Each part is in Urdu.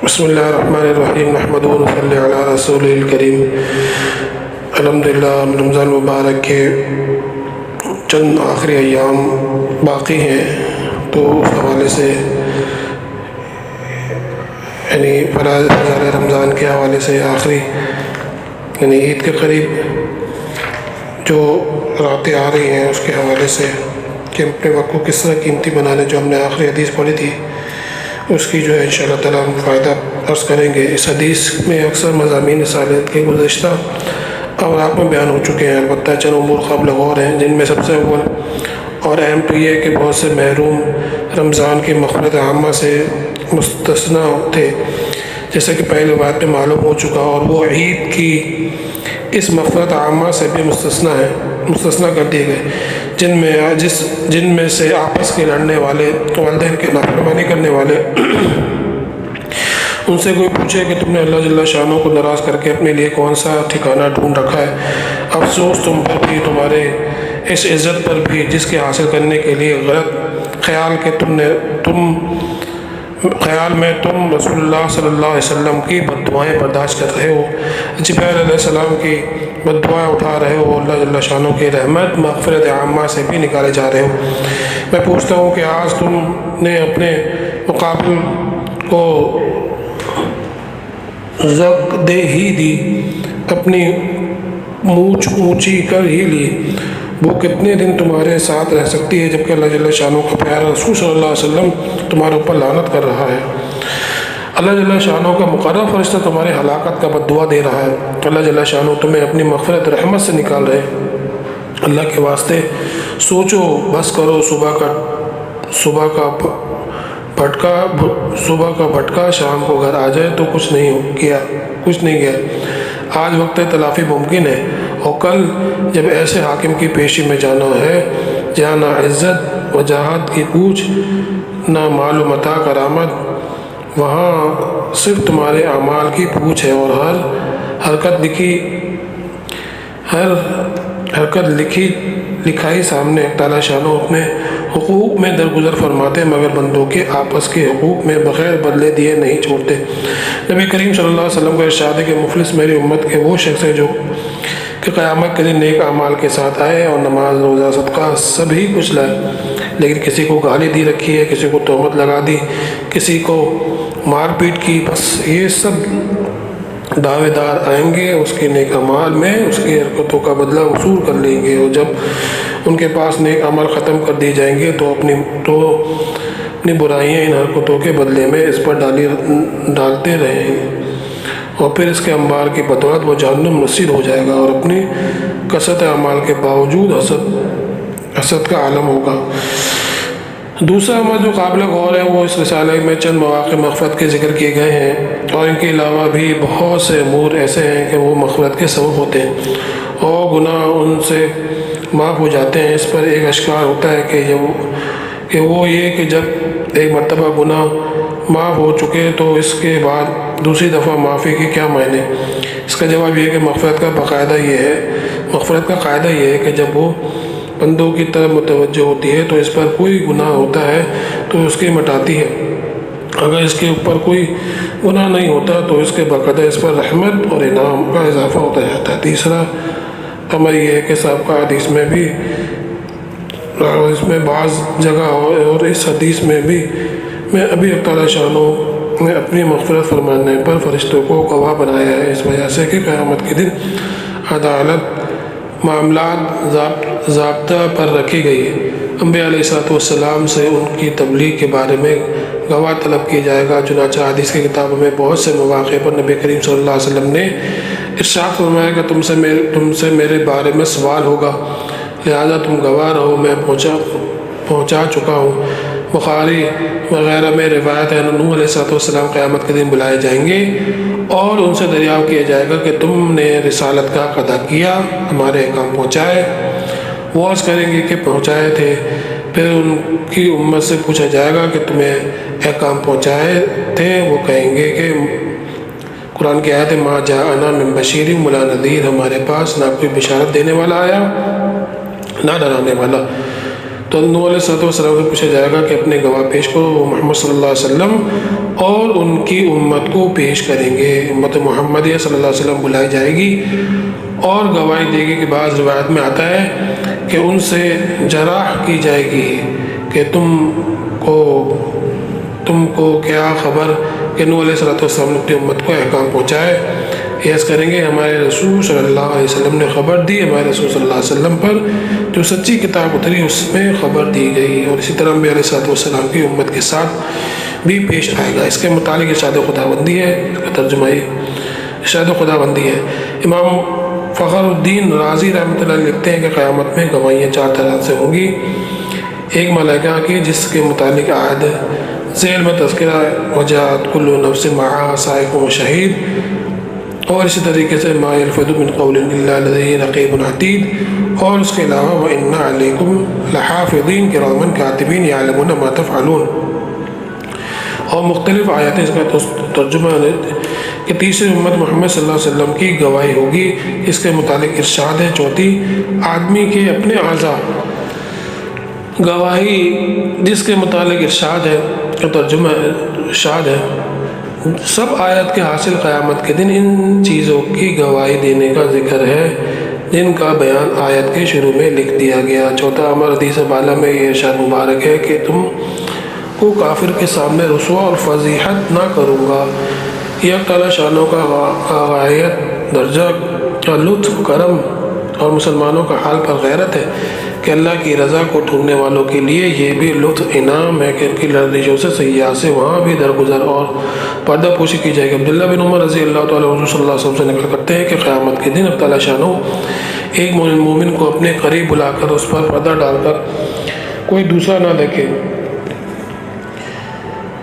بسم اللہ الرحمن الرحیم نحمدہ و نصلی علی رسول الکریم۔ الحمدللہ رمضان مبارک کے چند آخری ایام باقی ہیں، تو اس حوالے سے یعنی فرائض رمضان کے حوالے سے آخری یعنی عید کے قریب جو راتیں آ رہی ہیں اس کے حوالے سے کہ اپنے وقت کو کس طرح قیمتی بنانے، جو ہم نے آخری حدیث پڑھی تھی اس کی جو ہے انشاءاللہ تعالیٰ ہم فائدہ عرض کریں گے۔ اس حدیث میں اکثر مضامین رسالت کے گزشتہ اوراق میں بیان ہو چکے ہیں، البتہ چند امور قابل غور ہیں، جن میں سب سے اول اور اہم تو یہ کہ بہت سے محروم رمضان کی مغفرت عامہ سے مستثنیٰ تھے، جیسا کہ پہلی بات میں معلوم ہو چکا، اور وہ عید کی اس مغفرت عامہ سے بھی مستثنیٰ کر دیے گئے، جن میں سے آپس کے لڑنے والے، والدین کے نافرمانی کرنے والے۔ ان سے کوئی پوچھے کہ تم نے اللہ جل شانہ کو ناراض کر کے اپنے لیے کون سا ٹھکانہ ڈھونڈ رکھا ہے؟ افسوس تم پر بھی، تمہارے اس عزت پر بھی جس کے حاصل کرنے کے لیے غلط خیال میں تم رسول اللہ صلی اللہ علیہ وسلم کی بد دعائیں برداشت کر رہے ہو، جبرائیل علیہ السلام کی بد دعائیں اٹھا رہے ہو، اللہ جل شانہ کی رحمت مغفرت عامہ سے بھی نکالے جا رہے ہو۔ میں پوچھتا ہوں کہ آج تم نے اپنے مقابل کو زک دے ہی دی، اپنی مونچھ اونچی کر ہی لی، وہ کتنے دن تمہارے ساتھ رہ سکتی ہے جبکہ اللہ جل شانہ کا پیارا رسول صلی اللہ علیہ وسلم تمہارے اوپر لعنت کر رہا ہے؟ اللہ جل شانہ کا مقرر فرشتہ تمہارے ہلاکت کا بد دعا دے رہا ہے، اللہ جل شانہ تمہیں اپنی مغفرت رحمت سے نکال رہے۔ اللہ کے واسطے سوچو، بس کرو، صبح کا بھٹکا شام کو گھر آ جائے تو کچھ نہیں گیا۔ آج وقت تلافی ممکن ہے، اور کل جب ایسے حاکم کی پیشی میں جانا ہے جہاں نہ عزت وجاہت کی پوچھ، نہ مال و متاع کرامت، وہاں صرف تمہارے اعمال کی پوچھ ہے، اور ہر حرکت لکھائی سامنے تعالیٰ شانہ اپنے حقوق میں درگزر فرماتے، مگر بندوں کے آپس کے حقوق میں بغیر بدلے دیے نہیں چھوڑتے۔ نبی کریم صلی اللہ علیہ وسلم کا ارشاد ہے کہ مفلس میری امت کے وہ شخص ہے جو کہ قیامت کے دن نیک اعمال کے ساتھ آئے اور نماز، روزہ، صدقہ سبھی کچھ لائے، لیکن کسی کو گالی دی رکھی ہے، کسی کو تہمت لگا دی، کسی کو مار پیٹ کی، بس یہ سب دعوے دار آئیں گے، اس کے نیک اعمال میں اس کی حرکتوں کا بدلہ وصول کر لیں گے، اور جب ان کے پاس نیک عمل ختم کر دی جائیں گے تو اپنی برائیاں ان حرکتوں کے بدلے میں اس پر ڈالتے رہیں گے، اور پھر اس کے انبار کی بدولت وہ جہنم رسید ہو جائے گا، اور اپنی کثرت اعمال کے باوجود حسد کا عالم ہوگا۔ دوسرا عمل جو قابل غور ہے وہ اس رسالے میں چند مواقع مغفرت کے ذکر کیے گئے ہیں، اور ان کے علاوہ بھی بہت سے امور ایسے ہیں کہ وہ مغفرت کے سبب ہوتے ہیں اور گناہ ان سے معاف ہو جاتے ہیں۔ اس پر ایک اشکال ہوتا ہے کہ وہ یہ کہ جب ایک مرتبہ گناہ معاف ہو چکے تو اس کے بعد دوسری دفعہ معافی کے کیا معنی؟ اس کا جواب یہ ہے کہ مغفرت کا قاعدہ یہ ہے کہ جب وہ بندوں کی طرف متوجہ ہوتی ہے تو اس پر کوئی گناہ ہوتا ہے تو اس کی مٹاتی ہے، اگر اس کے اوپر کوئی گناہ نہیں ہوتا تو اس کے باقاعدہ اس پر رحمت اور انعام کا اضافہ ہوتا جاتا ہے۔ تیسرا امر یہ ہے کہ سابقہ حدیث میں بھی اس میں بعض جگہ اور اس حدیث میں بھی ابھی تعالیٰ شانہ نے اپنی مغفرت فرمانے پر فرشتوں کو گواہ بنایا ہے، اس وجہ سے کہ قیامت کے دن عدالت معاملات ضابطہ پر رکھی گئی ہے۔ انبیاء علیہ السلام سے ان کی تبلیغ کے بارے میں گواہ طلب کیا جائے گا، چنانچہ حدیث کی کتابوں میں بہت سے مواقع پر نبی کریم صلی اللہ علیہ وسلم نے ارشاد فرمایا کہ تم سے میرے بارے میں سوال ہوگا، لہذا تم گواہ رہو، میں پہنچا چکا ہوں۔ بخاری وغیرہ میں روایت ہے، نوح علیہ السلام قیامت کے دن بلائے جائیں گے اور ان سے دریافت کیا جائے گا کہ تم نے رسالت کا ادا کیا، ہمارے احکام پہنچائے؟ وہ عرض کریں گے کہ پہنچائے تھے۔ پھر ان کی امت سے پوچھا جائے گا کہ تمہیں احکام پہنچائے تھے؟ وہ کہیں گے کہ قرآن کی آیت ما جاءنا من بشیر ولا نذیر، ہمارے پاس نہ کوئی بشارت دینے والا آیا نہ ڈرانے والا۔ تو نوح علیہ السلام سے پوچھا جائے گا کہ اپنے گواہ پیش کرو، وہ محمد صلی اللہ علیہ وسلم اور ان کی امت کو پیش کریں گے۔ امت محمدیہ صلی اللہ علیہ وسلم بلائی جائے گی اور گواہی دے گی کہ بعض روایت میں آتا ہے کہ ان سے جرح کی جائے گی کہ تم کو کیا خبر کہ نوح علیہ السلام نے اپنی امت کو احکام پہنچائے۔ یس کریں گے ہمارے رسول صلی اللہ علیہ وسلم نے خبر دی، ہمارے رسول صلی اللہ علیہ وسلم پر جو سچی کتاب اتری اس میں خبر دی گئی، اور اسی طرح بھی علیہ السلام کی امت کے ساتھ بھی پیش آئے گا۔ اس کے متعلق ارشاد خداوندی ہے، اس کا ترجمہ ارشاد خداوندی ہے۔ امام فخر الدین رازی رحمۃ اللہ لکھتے ہیں کہ قیامت میں گواہیاں 4 طرح سے ہوں گی۔ ایک ملائکہ کی جس کے متعلق عہد ذیل میں تذکرہ وجاءت کل نفس معہا سائق و شہید، اور اسی طریقے سے ما یلفظ من قول الا لدیہ رقیب عتید، اور اس کے علاوہ وَإِنَّ عَلَيْكُمْ لَحَافِظِينَ كِرَامًا كَاتِبِينَ يَعْلَمُونَ مَا تَفْعَلُونَ، اور مختلف آیاتیں اس کا ترجمہ ہے کہ تیسری امت محمد صلی اللہ علیہ وسلم کی گواہی ہوگی۔ اس کے متعلق ارشاد ہے، چوتھی آدمی کے اپنے اعضاء گواہی، جس کے متعلق ارشاد ہے، ترجمہ ارشاد ہے، سب آیت کے حاصل قیامت کے دن ان چیزوں کی گواہی دینے کا ذکر ہے جن کا بیان آیت کے شروع میں لکھ دیا گیا۔ چوتھا امر حدیث بالا میں یہ ارشاد مبارک ہے کہ تم کو کافر کے سامنے رسوا اور فضیحت نہ کروں گا۔ یہ تعالیٰ شانوں کا غایت درجہ کا لطف کرم اور مسلمانوں کا حال پر غیرت ہے کہ اللہ کی رضا کو ڈھونڈنے والوں کے لیے یہ بھی لطف انعام ہے کہ ان کی لرزشوں سے سیاح سے وہاں بھی درگزر اور پردہ پوشی کی جائے گی۔ عبداللہ بن عمر رضی اللہ تعالیٰ عنہ صلی اللہ علیہ وسلم سے نقل کرتے ہیں کہ قیامت کے دن اللہ تعالیٰ شانہ ایک مومن کو اپنے قریب بلا کر اس پر پردہ ڈال کر کوئی دوسرا نہ دیکھے،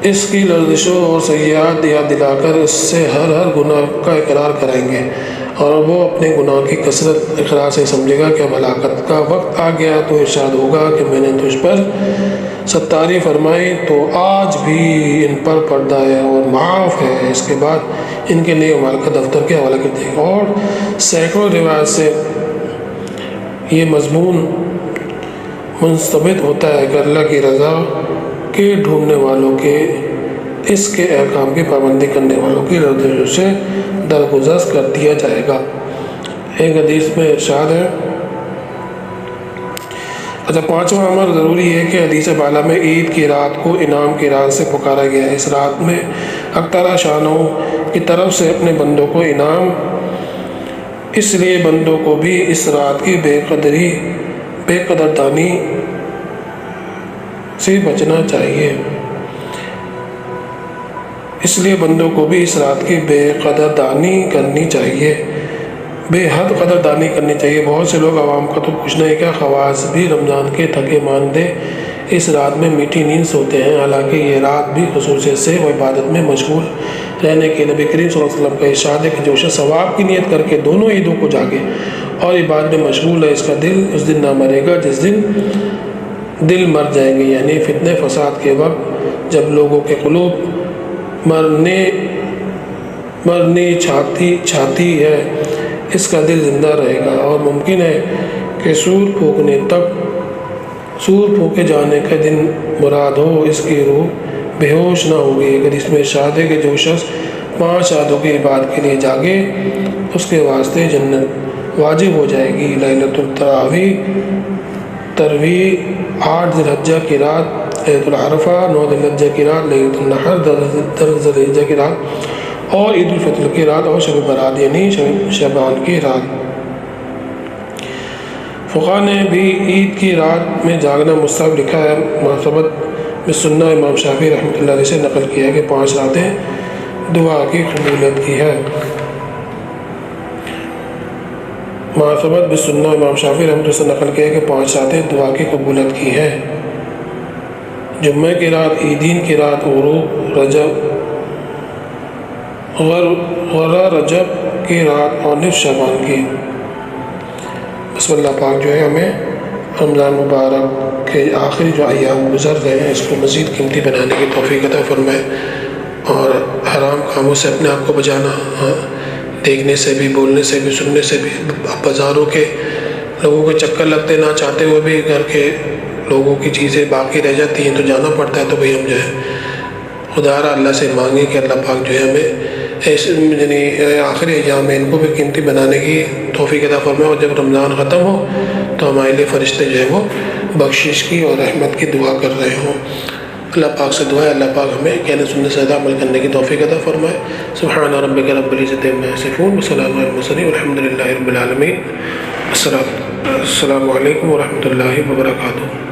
اس کی لرزشوں اور سیاحت یاد دلا کر اس سے ہر گناہ کا اقرار کرائیں گے، اور وہ اپنے گناہ کی کثرت اقرار سے سمجھے گا کہ اب ہلاکت کا وقت آ گیا، تو ارشاد ہوگا کہ میں نے تجھ پر ستاری فرمائی تو آج بھی ان پر پردہ ہے اور معاف ہے۔ اس کے بعد ان کے نیک اعمال کا دفتر کے حوالے کر دے گا۔ اور سینکڑوں روایت سے یہ مضمون منستبت ہوتا ہے کہ اللہ کی رضا کے ڈھونڈنے والوں کے اس کے احکام کی پابندی کرنے والوں کی لرزشوں سے درگزر کر دیا جائے گا۔ ایک حدیث میں ارشاد ہے، اچھا پانچواں امر ضروری ہے کہ حدیث بالا میں عید کی رات کو انعام کی رات سے پکارا گیا ہے۔ اس رات میں حق تعالیٰ شانہ کی طرف سے اپنے بندوں کو انعام، اس لیے بندوں کو بھی اس رات کی بے قدردانی سے بچنا چاہیے، اس لیے بندوں کو بھی اس رات کی بے قدردانی کرنی چاہیے، بے حد قدردانی کرنی چاہیے۔ بہت سے لوگ عوام کا تو کچھ نہیں کیا، خواص بھی رمضان کے تھکے ماندے اس رات میں میٹھی نیند سوتے ہیں، حالانکہ یہ رات بھی خصوصیت سے و عبادت میں مشغول رہنے کے نبی کریم صلی اللہ علیہ وسلم کا ارشاد ہے کہ جو شخص ثواب کی نیت کر کے دونوں عیدوں کو جاگے اور عبادت میں مشغول ہے، اس کا دل اس دن نہ مرے گا جس دن دل مر جائیں گے، یعنی فتنے فساد کے وقت جب لوگوں کے قلوب مرنی چھاتی ہے، اس کا دل زندہ رہے گا، اور ممکن ہے کہ سور پھونکے جانے کا دن مراد ہو، اس کی روح بے ہوش نہ ہوگی۔ اگر اس میں ارشاد ہے کہ جو شخص 5 راتوں کی عبادت کے لیے جاگے اس کے واسطے جنت واجب ہو جائے گی۔ لیلۃ التراویح 8 ذی الحجہ کی رات، لیلۃ العرفہ 9 ذی الحجہ کی رات، لیلۃ النحر 10 ذی الحجہ کی رات، اور عید الفطر کی رات، اور شب برات یعنی شعبان کی رات۔ فقہاء نے بھی عید کی رات میں جاگنا مستحب لکھا ہے۔ مناسبت بالسنہ امام شافعی رحمۃ اللہ علیہ سے نقل کیا ہے کہ 5 راتیں دعا کی قبولیت کی ہے۔ مناسبت بالسنہ امام شافعی رحمۃ اللہ سے نقل کیا ہے کہ 5 راتیں دعا کی قبولیت کی ہے۔ جمعہ کی رات، عیدین کی رات، غرہ رجب کی رات، اور نصف شعبان کی۔ بسم اللہ پاک جو ہے ہمیں رمضان مبارک کے آخری جو ایام گزر گئے ہیں اس کو مزید قیمتی بنانے کی توفیق عطا فرمائے، اور حرام کاموں سے اپنے آپ کو بچانا، دیکھنے سے بھی، بولنے سے بھی، سننے سے بھی، بازاروں کے لوگوں کے چکر لگتے نہ چاہتے ہوئے بھی گھر کے لوگوں کی چیزیں باقی رہ جاتی ہیں تو جانا پڑتا ہے، تو بھئی ہم جو ہے خدا را اللہ سے مانگیں کہ اللہ پاک جو ہے ہمیں ایسے یعنی آخری ایام میں ان کو بھی قیمتی بنانے کی توفیق عطا فرمائے، اور جب رمضان ختم ہو تو ہمارے لیے فرشتے جو ہے وہ بخشش کی اور رحمت کی دعا کر رہے ہوں۔ اللہ پاک سے دعا ہے اللہ پاک ہمیں کہنے سننے سے زیادہ عمل کرنے کی توفیق عطا فرمائے۔ سبحان ربک رب العزت عما یصفون وسلام علی المرسلین والحمد للہ رب العالمین۔ السلام علیکم ورحمۃ اللہ وبرکاتہ۔